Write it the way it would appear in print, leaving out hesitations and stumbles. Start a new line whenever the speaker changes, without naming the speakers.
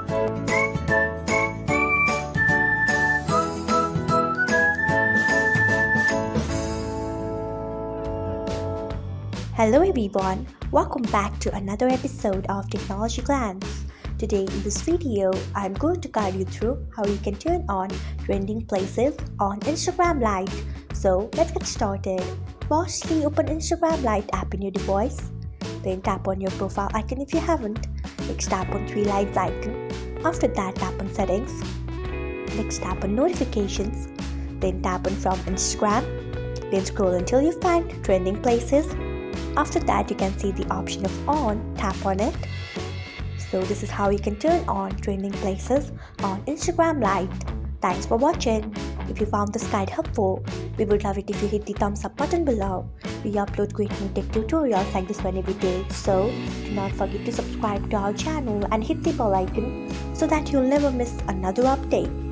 Hello everyone, welcome back to another episode of Technologyglance. Today in this video, I'm going to guide you through how you can turn on trending places on Instagram Lite. So let's get started. Firstly, open Instagram Lite app in your device. Then tap on your profile icon if you haven't. Next tap on three lights icon. After that tap on settings. Next tap on notifications. Then tap on from Instagram. Then scroll until you find trending places. After that, you can see the option of on, tap on it. So this is how you can turn on trending places on Instagram Lite. Thanks for watching. If you found this guide helpful, we would love it if you hit the thumbs up button below. We upload great new tech tutorials like this one every day. So do not forget to subscribe to our channel and hit the bell icon so that you'll never miss another update.